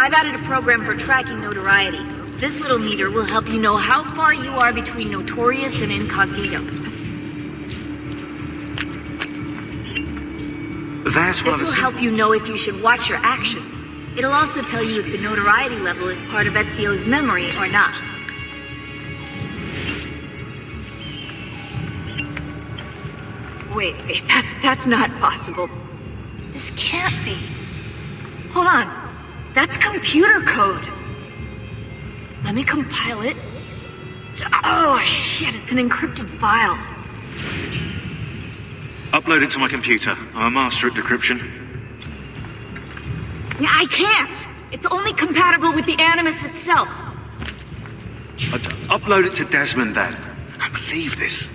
I've added a program for tracking notoriety. This little meter will help you know how far you are between notorious and incognito. That's what This will help you know if you should watch your actions. It'll also tell you if the notoriety level is part of Ezio's memory or not. Wait, that's not possible. This can't be. Hold on. That's computer code. Let me compile it. Oh, shit, it's an encrypted file. Upload it to my computer. I'm a master at decryption. I can't. It's only compatible with the Animus itself. Upload it to Desmond, then. I can't believe this.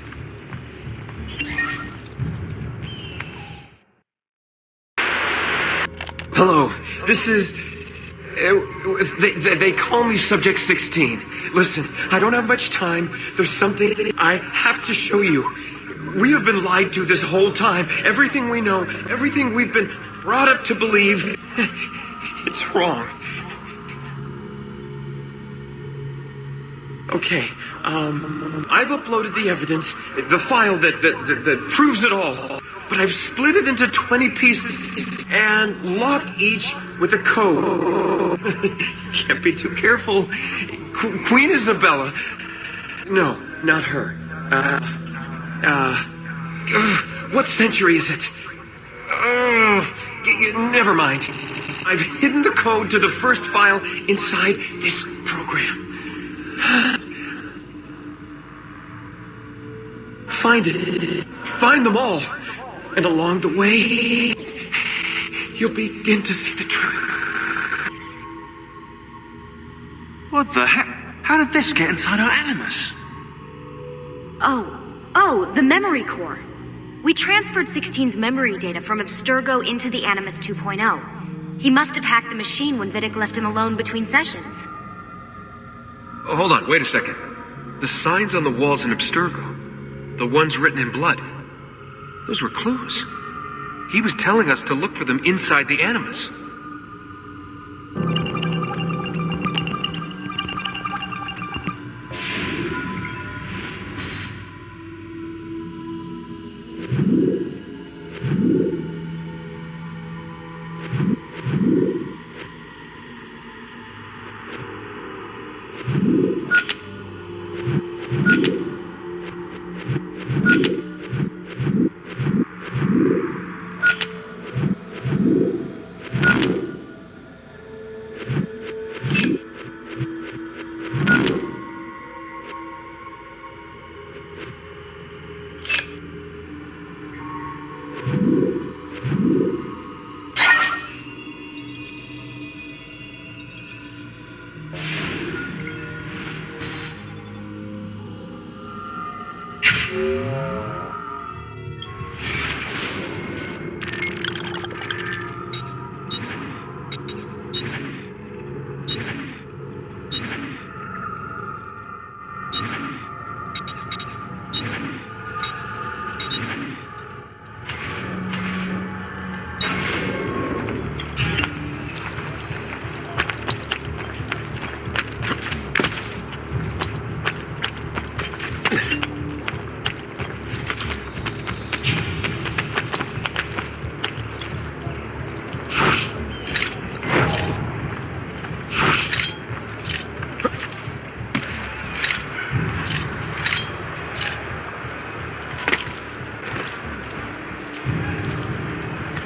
Hello, this is... They call me Subject 16. Listen, I don't have much time. There's something I have to show you. We have been lied to this whole time. Everything we know, everything we've been brought up to believe, it's wrong. Okay, I've uploaded the evidence, the file that proves it all. But I've split it into 20 pieces and locked each with a code. Can't be too careful. Queen Isabella. No, not her. What century is it? Never mind. I've hidden the code to the first file inside this program. Find it. Find them all. And along the way, you'll begin to see the truth. What the heck? How did this get inside our Animus? Oh, the memory core. We transferred 16's memory data from Abstergo into the Animus 2.0. He must have hacked the machine when Vidic left him alone between sessions. Oh, hold on, wait a second. The signs on the walls in Abstergo, the ones written in blood, those were clues. He was telling us to look for them inside the Animus.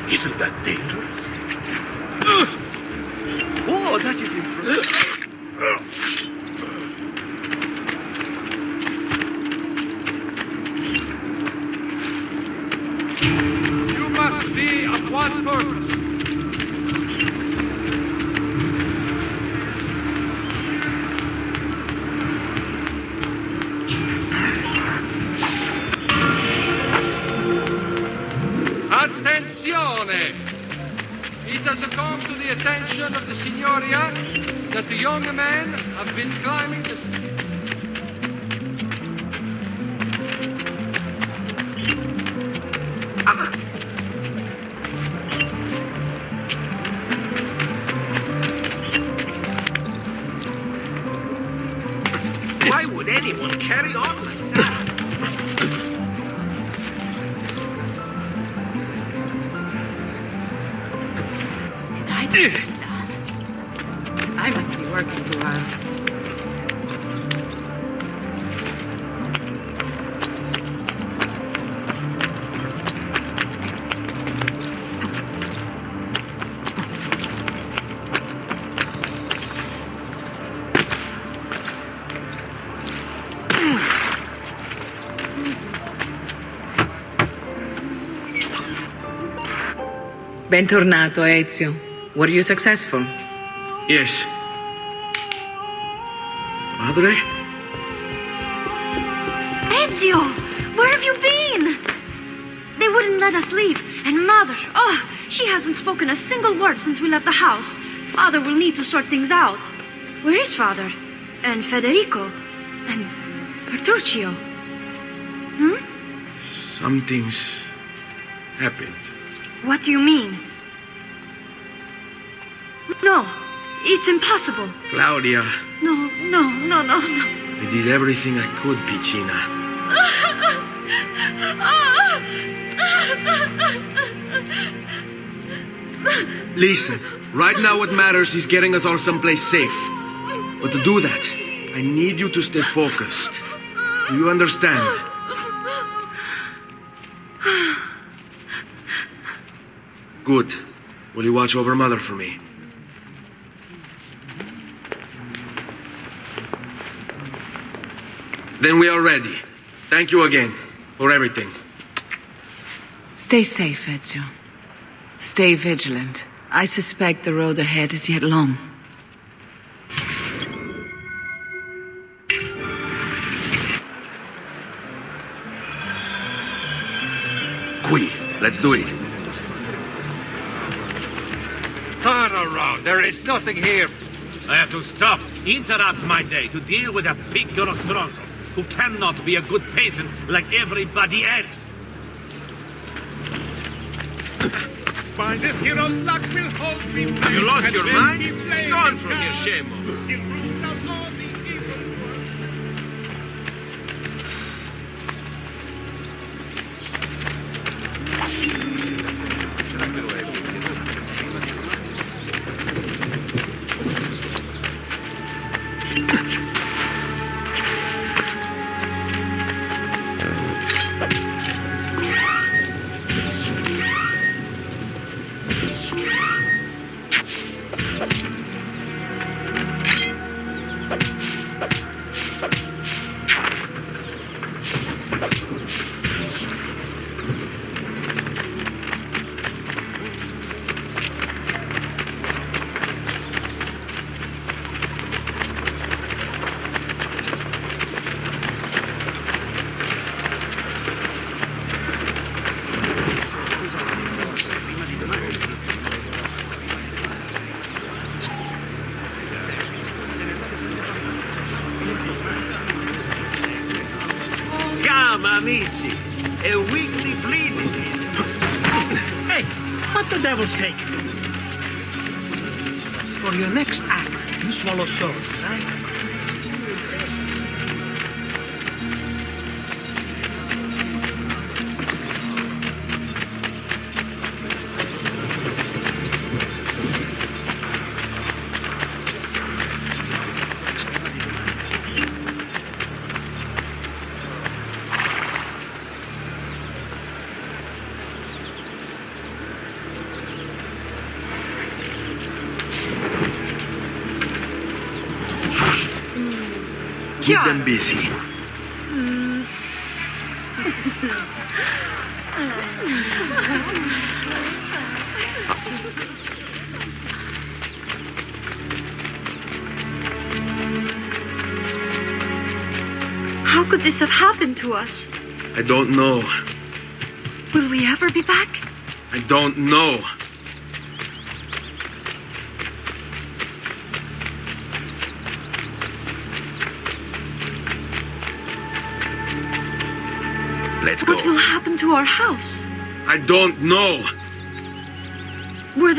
Isn't that dangerous? Oh, that is impressive. You must be of one purpose. Attenzione! It has come to the attention of the Signoria that the young men have been climbing the... I must be working too hard. Bentornato, Ezio. Were you successful? Yes. Madre? Ezio! Where have you been? They wouldn't let us leave. And Mother, she hasn't spoken a single word since we left the house. Father will need to sort things out. Where is Father? And Federico? And Petruccio? Something's happened. What do you mean? No, it's impossible. Claudia, No. I did everything I could, Piccina. Listen, right now what matters is getting us all someplace safe. But to do that, I need you to stay focused. Do you understand? Good. Will you watch over Mother for me? Then we are ready. Thank you again for everything. Stay safe, Ezio. Stay vigilant. I suspect the road ahead is yet long. Qui, let's do it. Turn around. There is nothing here. I have to stop, interrupt my day to deal with a piccolo stronzo who cannot be a good peasant like everybody else. By this hero's luck will hold me. You lost your mind? Gone from here, Shemo. Amici, a weekly bleeding. Hey, what the devil's take? For your next act, you swallow salt, right? Keep them busy. How could this have happened to us? I don't know. Will we ever be back? I don't know. Let's go. What will happen to our house? I don't know. Were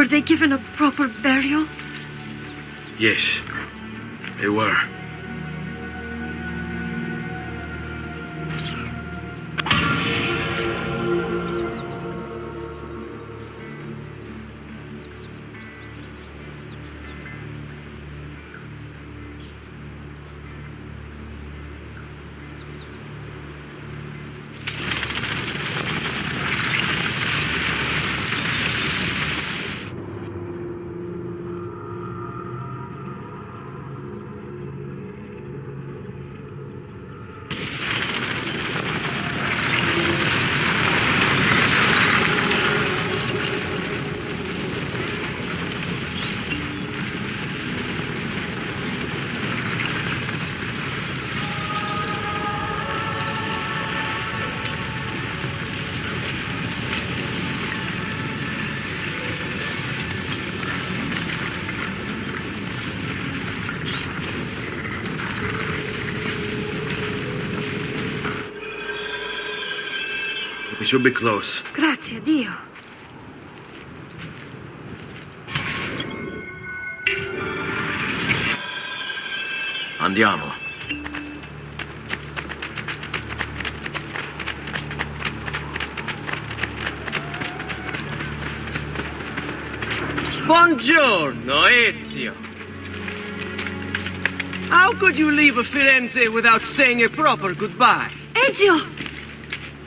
they given a proper burial? Yes, they were. We should be close. Grazie, Dio. Andiamo. Buongiorno, Ezio. How could you leave Firenze without saying a proper goodbye? Ezio!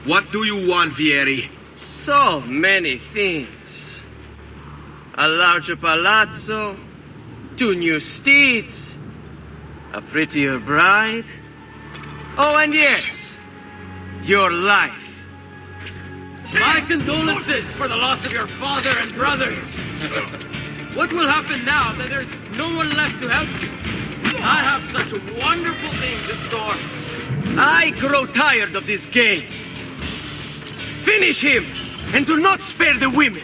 What do you want, Vieri? So many things. A larger palazzo, 2 new steeds, a prettier bride. Oh, and yes, your life. My condolences for the loss of your father and brothers. What will happen now that there's no one left to help you? I have such wonderful things in store. I grow tired of this game. Finish him, and do not spare the women.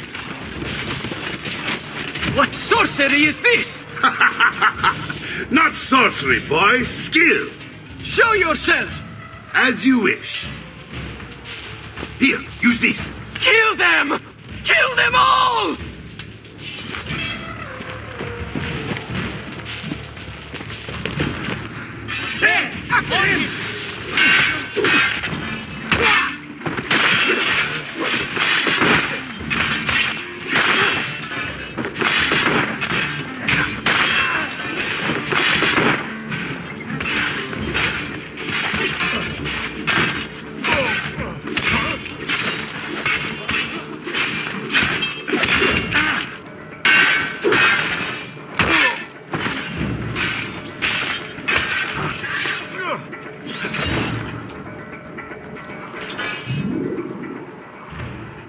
What sorcery is this? Not sorcery, boy. Skill. Show yourself. As you wish. Here, use this. Kill them! Kill them all! There! On him!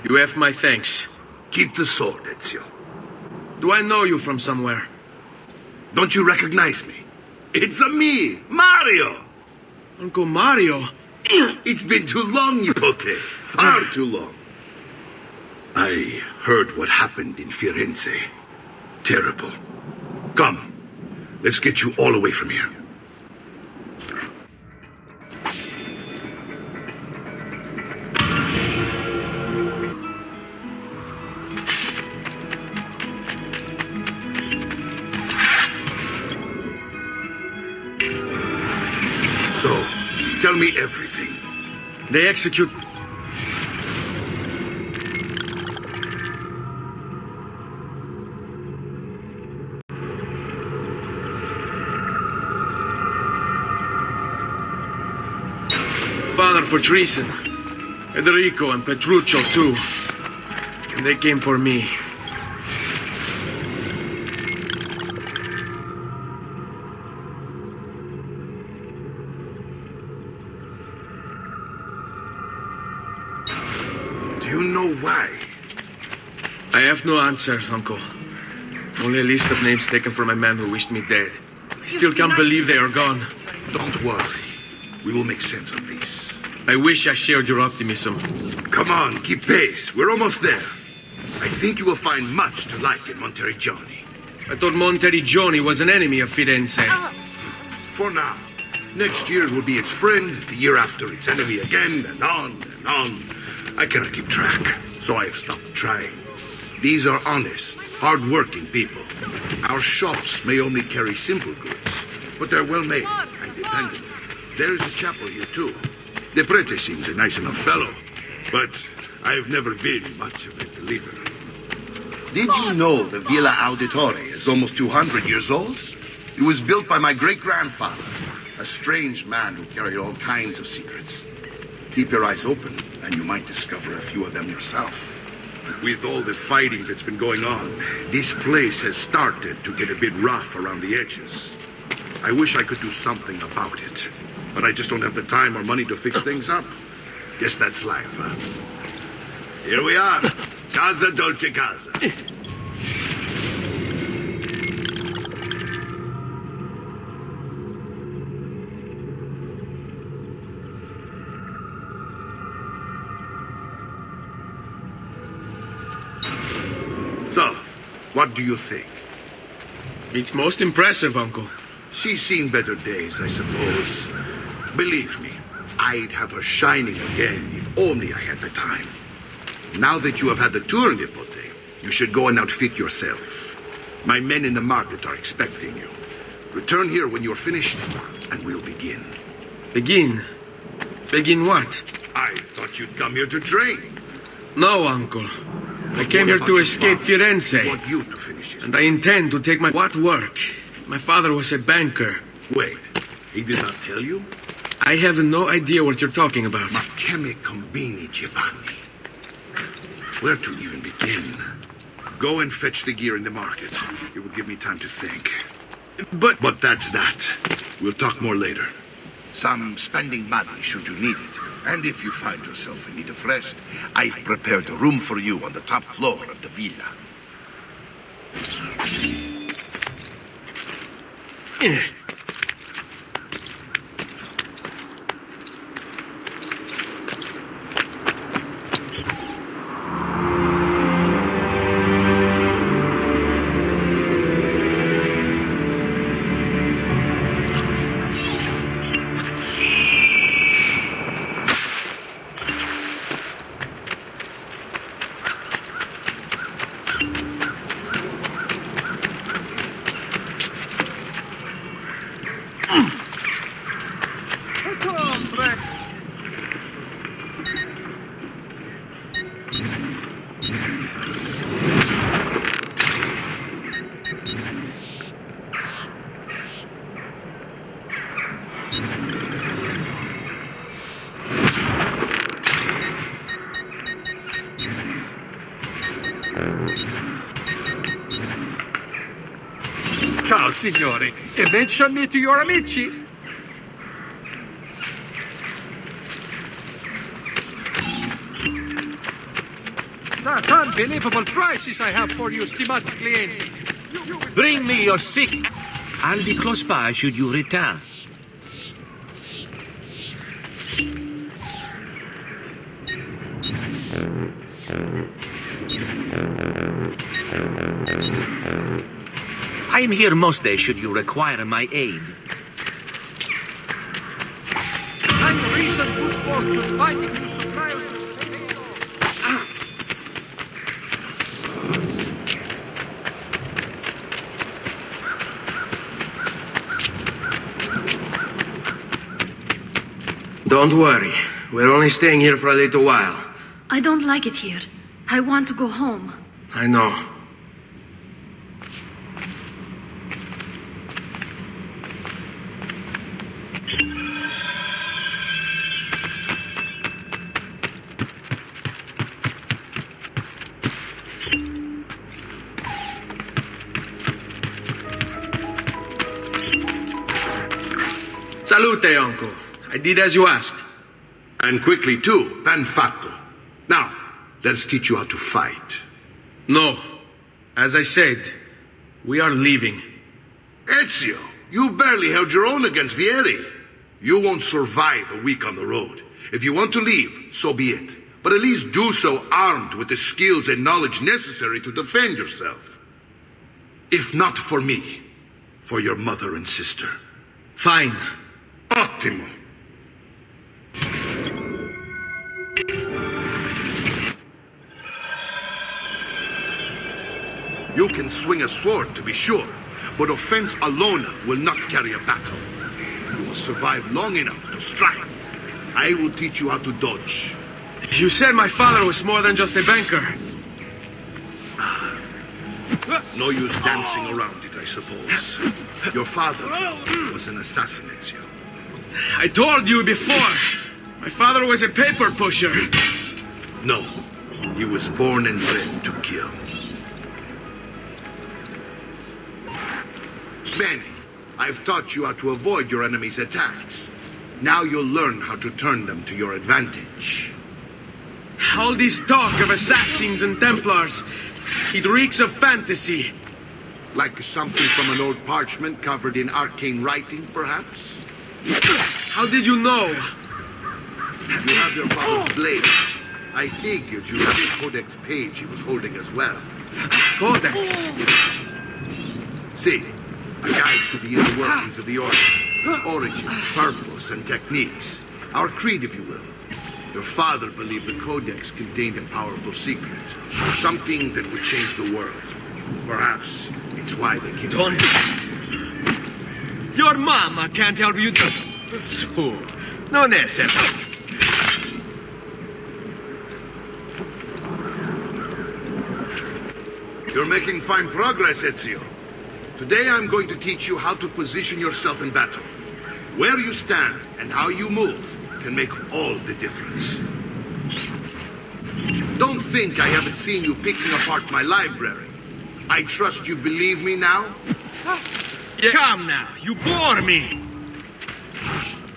You have my thanks. Keep the sword, Ezio. Do I know you from somewhere? Don't you recognize me? It's a me, Mario! Uncle Mario? It's been too long, Nipote. Far too long. I heard what happened in Firenze. Terrible. Come, let's get you all away from here. So, tell me everything. They execute... Father for treason. Federico and Petruccio too. And they came for me. Do you know why? I have no answers, Uncle. Only a list of names taken from a man who wished me dead. I still can't believe they are gone. Don't worry. We will make sense of this. I wish I shared your optimism. Come on, keep pace. We're almost there. I think you will find much to like in Monteriggioni. I thought Monteriggioni was an enemy of Firenze. For now. Next year it will be its friend, the year after its enemy again, and on and on. I cannot keep track, so I have stopped trying. These are honest, hard-working people. Our shops may only carry simple goods, but they're well-made and dependable. There is a chapel here, too. The prete seems a nice enough fellow, but I've never been much of a believer. Did you know the Villa Auditore is almost 200 years old? It was built by my great-grandfather, a strange man who carried all kinds of secrets. Keep your eyes open, and you might discover a few of them yourself. With all the fighting that's been going on, this place has started to get a bit rough around the edges. I wish I could do something about it, but I just don't have the time or money to fix things up. Guess that's life, huh? Here we are. Casa Dolce Casa. So, what do you think? It's most impressive, Uncle. She's seen better days, I suppose. Believe me, I'd have her shining again if only I had the time. Now that you have had the tour, Nipote, you should go and outfit yourself. My men in the market are expecting you. Return here when you're finished, and we'll begin. Begin? Begin what? I thought you'd come here to train. No, Uncle. I came here to escape Firenze. I want you to finish his And I intend to take my... What work? My father was a banker. Wait, he did not tell you? I have no idea what you're talking about. Ma che me combini, Giovanni? Where to even begin? Go and fetch the gear in the market. It will give me time to think. But that's that. We'll talk more later. Some spending money should you need it. And if you find yourself in need of rest, I've prepared a room for you on the top floor of the villa. Ciao, signore, e mention me to your amici. That unbelievable prices I have for you, stimati clienti. Bring me your sick. I'll be close by should you return. I'm here most days should you require my aid. And recent good fortune finding you surprise. don't worry. We're only staying here for a little while. I don't like it here. I want to go home. I know. Salute, Uncle. I did as you asked. And quickly too, ben fatto. Now, let's teach you how to fight. No. As I said, we are leaving. Ezio, you barely held your own against Vieri. You won't survive a week on the road. If you want to leave, so be it. But at least do so armed with the skills and knowledge necessary to defend yourself. If not for me, for your mother and sister. Fine. Ottimo. You can swing a sword, to be sure, but offense alone will not carry a battle. You must survive long enough to strike. I will teach you how to dodge. You said my father was more than just a banker. No use dancing around it, I suppose. Your father was an assassin, Ezio. I told you before. My father was a paper pusher. No, he was born and bred to kill. Bene, I've taught you how to avoid your enemy's attacks. Now you'll learn how to turn them to your advantage. All this talk of assassins and Templars, it reeks of fantasy. Like something from an old parchment covered in arcane writing, perhaps? How did you know? You have your father's blade. I figured you had the codex page he was holding as well. Codex? See, a guide to the inner workings of the order, its origin, purpose, and techniques. Our creed, if you will. Your father believed the Codex contained a powerful secret. Something that would change the world. Perhaps it's why they came. Don't. Your mama can't help you. Su, non è sempre. You're making fine progress, Ezio. Today I'm going to teach you how to position yourself in battle. Where you stand and how you move can make all the difference. Don't think I haven't seen you picking apart my library. I trust you believe me now? Come now, you bore me.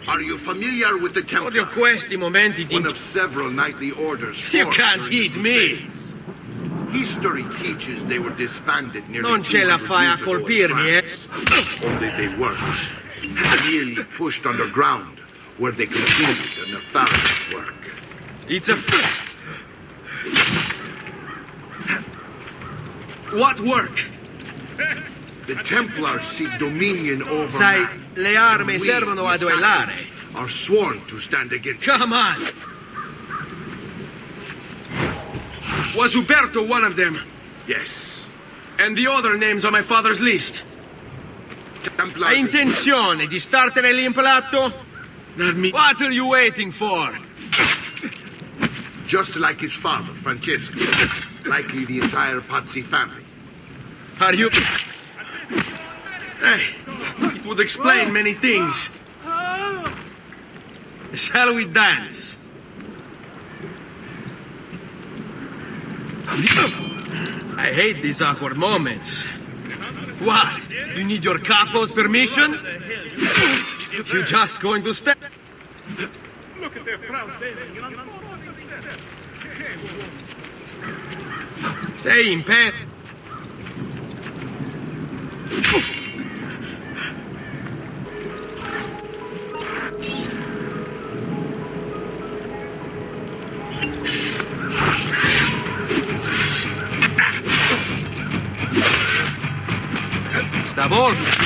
Are you familiar with the Templars? Odio questi momenti di... One of several knightly orders. You formed can't during the eat me. Crusades. History teaches they were disbanded nearly Non ce la 200 fai a years ago in colpirmi, France. Only they weren't. Merely pushed underground, where they continued their nefarious work. It's a... What work? The Templars seek dominion over Sai, man. le armi And we, servono a the duellare. assassins, are sworn to stand against them. Come on. Was Uberto one of them? Yes. And the other names on my father's list? Templars Hai intenzione di startene l'implato? What are you waiting for? just like his father, Francesco. Likely the entire Pazzi family. Are you... Hey, it would explain many things. Shall we dance? I hate these awkward moments. What? You need your capo's permission? You just going to step? Look at their proud face. Sei in pet. Stavolta.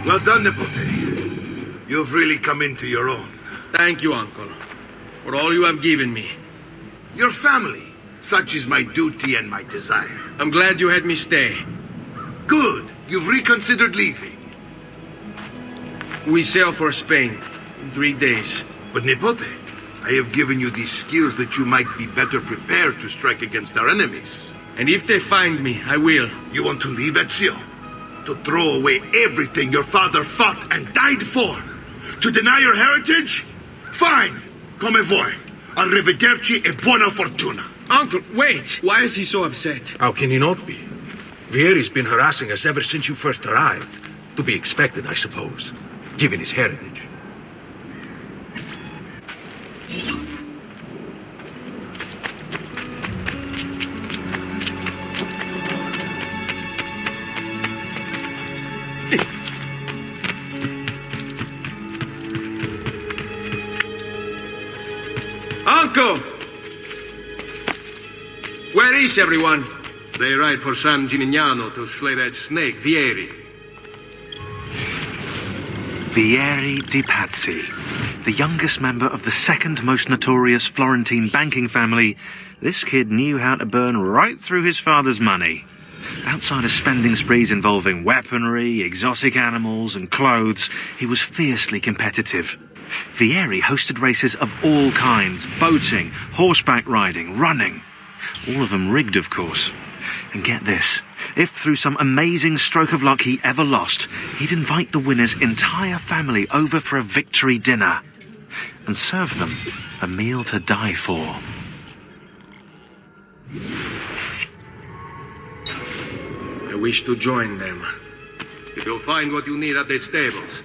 Well done, Nipote. You've really come into your own. Thank you, Uncle, for all you have given me. Your family. Such is my duty and my desire. I'm glad you had me stay. Good. You've reconsidered leaving. We sail for Spain in 3 days. But Nipote, I have given you these skills that you might be better prepared to strike against our enemies. And if they find me, I will. You want to leave, Ezio? To throw away everything your father fought and died for? To deny your heritage? Fine. Come vuoi. Arrivederci e buona fortuna. Uncle, wait! Why is he so upset? How can he not be? Vieri's been harassing us ever since you first arrived. To be expected, I suppose, given his heritage. Uncle! Where is everyone? They ride for San Gimignano to slay that snake, Vieri. Vieri di Pazzi, the youngest member of the second most notorious Florentine banking family, this kid knew how to burn right through his father's money. Outside of spending sprees involving weaponry, exotic animals, and clothes, he was fiercely competitive. Vieri hosted races of all kinds, boating, horseback riding, running. All of them rigged, of course. And get this, if through some amazing stroke of luck he ever lost, he'd invite the winner's entire family over for a victory dinner and serve them a meal to die for. I wish to join them. You'll find what you need at the stables.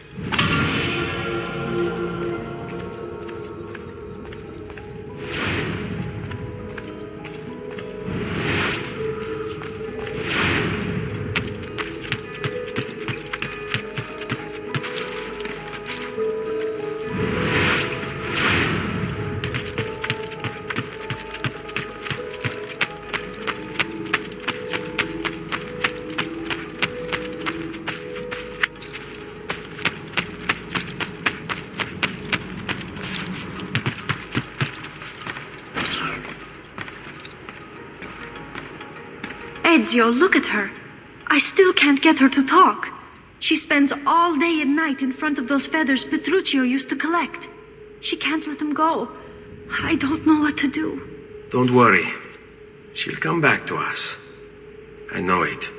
Ezio, look at her. I still can't get her to talk. She spends all day and night in front of those feathers Petruchio used to collect. She can't let them go. I don't know what to do. Don't worry. She'll come back to us. I know it.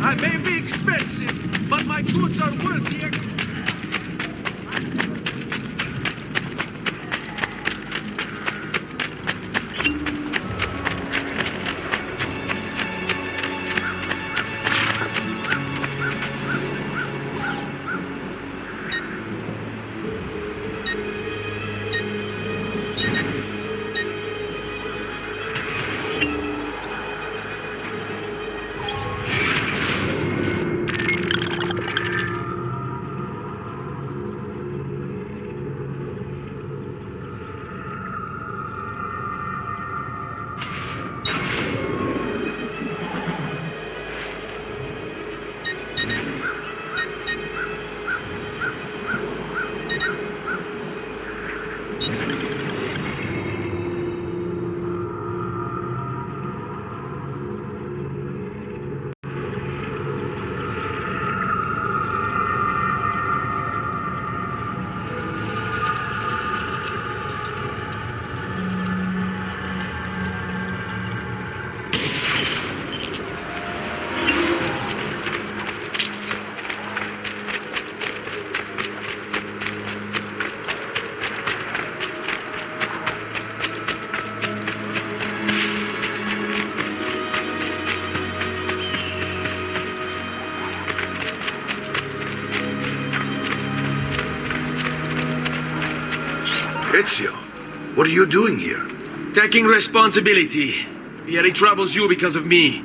I may be expensive, but my goods are worthy. Ezio, what are you doing here? Taking responsibility. Vieri troubles you because of me.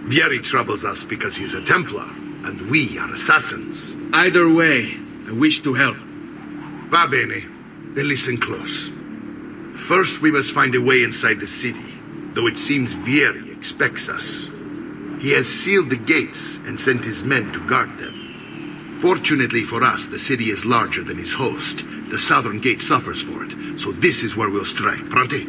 Vieri troubles us because he's a Templar, and we are assassins. Either way, I wish to help. Va bene. Then listen close. First, we must find a way inside the city, though it seems Vieri expects us. He has sealed the gates and sent his men to guard them. Fortunately for us, the city is larger than his host. The southern gate suffers for it, so this is where we'll strike. Pronti?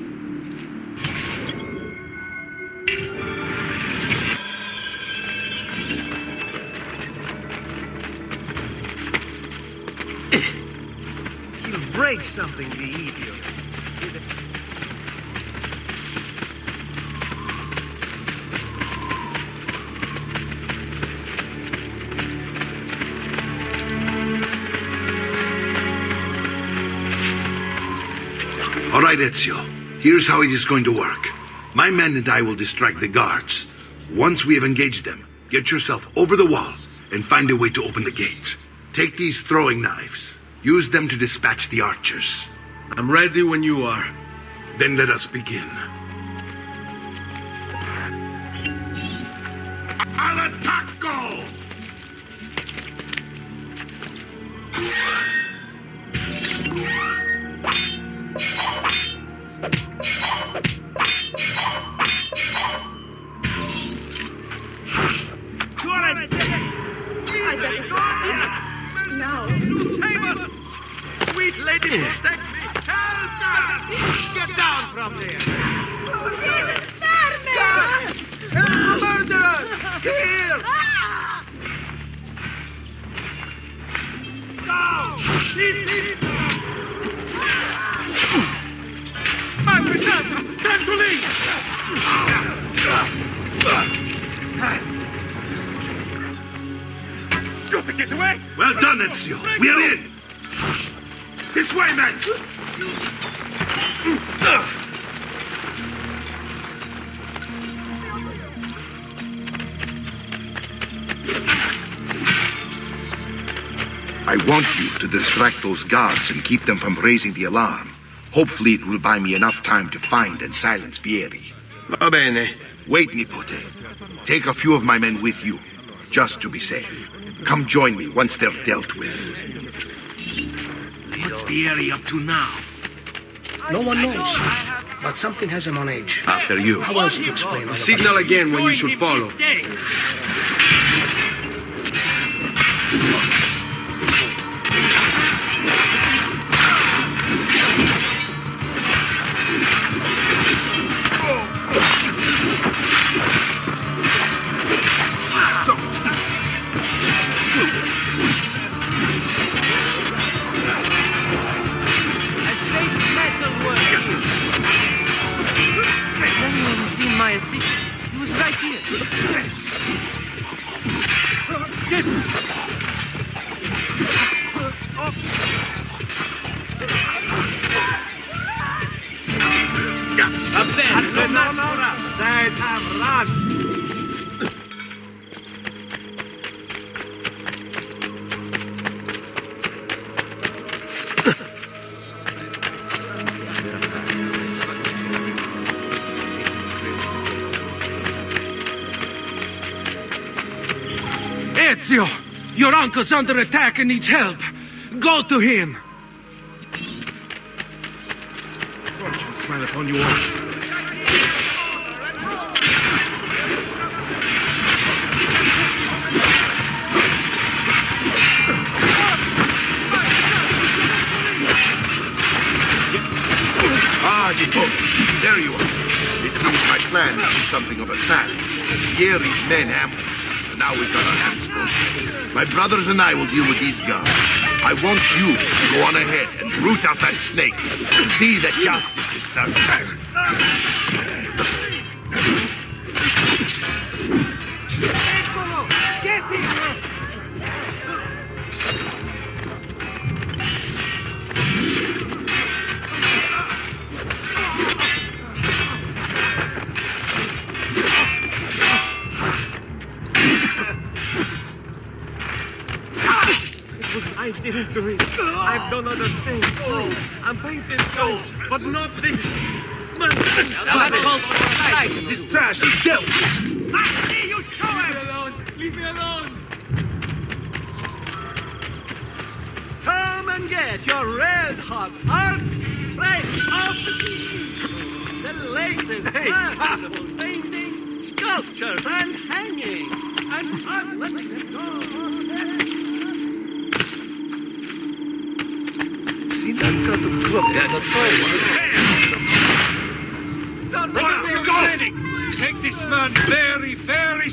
He'll break something, the idiot. All right, Ezio. Here's how it is going to work. My men and I will distract the guards. Once we have engaged them, get yourself over the wall and find a way to open the gate. Take these throwing knives. Use them to dispatch the archers. I'm ready when you are. Then let us begin. Al attacco! now. Save us! Sweet lady, protect me! Help us! Get down from there! Murderer! Here! Time to leave! Got to get away! Well done, Ezio. We are in. This way, men. I want you to distract those guards and keep them from raising the alarm. Hopefully it will buy me enough time to find and silence Vieri. Va bene. Wait, Nipote. Take a few of my men with you, just to be safe. Come join me once they're dealt with. What's Vieri up to now? No one knows, but something has him on edge. After you. How else to explain all of Signal again when you should follow. My assistant. He was right here. Get him! Ezio! Your uncle's under attack and needs help. Go to him! Fortune smile upon you all. Ah, Nipote. There you are. It seems my plan is something of a snap. Vieri's men ambushed. Now we've got our hands full. My brothers and I will deal with these guys. I want you to go on ahead and root out that snake. See that justice is served. Get him! I didn't do it. I've done other things. I'm painting stones, but not this. This trash is dealt with. Pazzi, you show him! Leave me alone. Come and get your red-hot art straight off the latest fashionable paintings, sculptures, and hangings. And I'm letting them go. See that cut of cloth? Take this man very, very...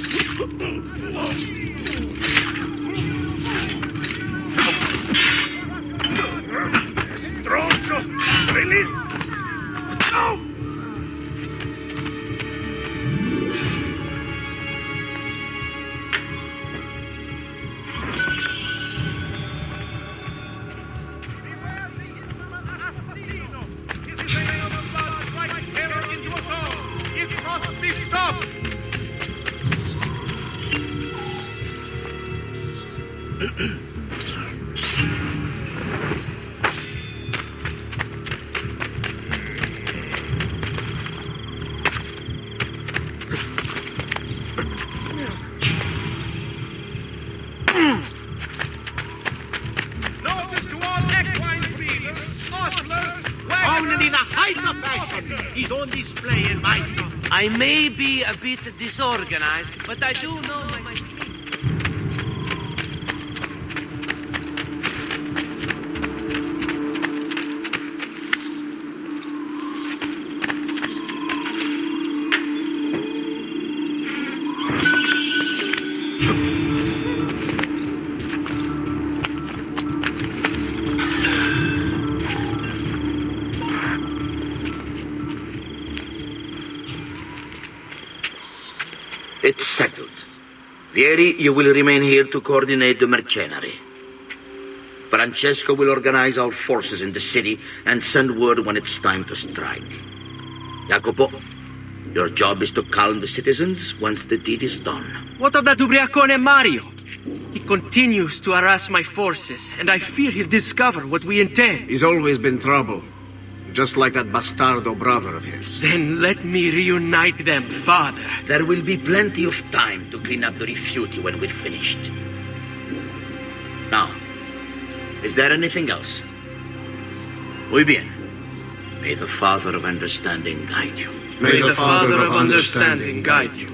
Stronzo! Release! No! It must be stopped! Notice to all equine breeders, hostlers, Only the height of fashion is on display in my shop. I may be a bit disorganized, but I do know my... It's settled. Vieri, you will remain here to coordinate the mercenary. Francesco will organize our forces in the city and send word when it's time to strike. Jacopo, your job is to calm the citizens once the deed is done. What of that ubriacone Mario? He continues to harass my forces, and I fear he'll discover what we intend. He's always been trouble. Just like that bastardo brother of his. Then let me reunite them, father. There will be plenty of time to clean up the rifiuti when we're finished. Now, is there anything else? Muy bien. May the Father of Understanding guide you. May the Father of Understanding guide you.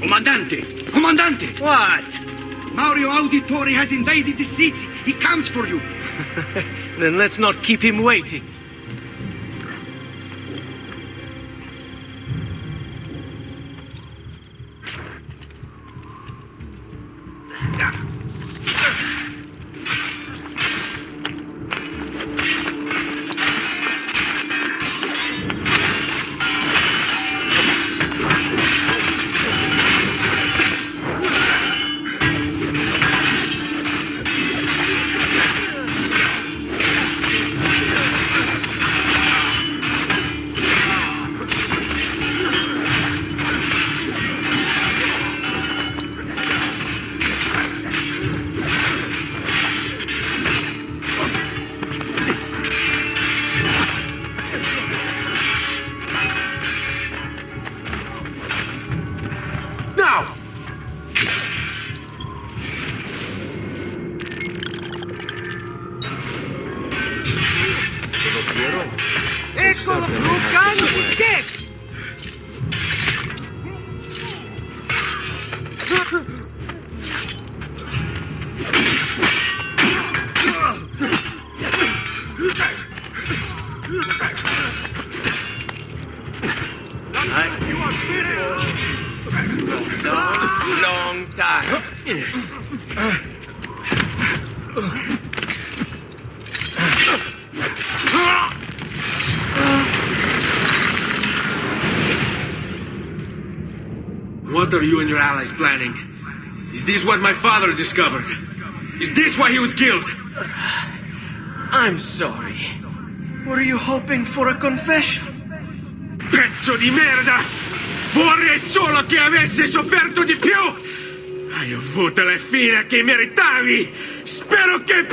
Comandante! Comandante! What? Mario Auditore has invaded the city. He comes for you. Then let's not keep him waiting. Eccolo, Lucano di Skek! Long time. What are you and your allies planning? Is this what my father discovered? Is this why he was killed? I'm sorry. Were you hoping for a confession? Pezzo di merda! Vorrei solo che avessi sofferto di più! Hai avuto la fine che meritavi! Spero che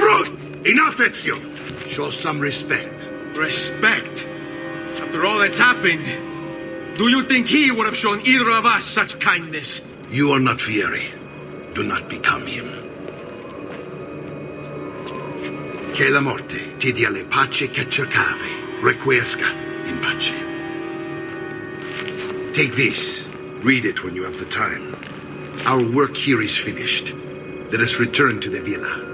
Enough, Ezio! Show some respect. Respect? After all that's happened, do you think he would have shown either of us such kindness? You are not Fieri. Do not become him. Che la morte ti dia le pace che cercavi. Requiesca in pace. Take this. Read it when you have the time. Our work here is finished. Let us return to the villa.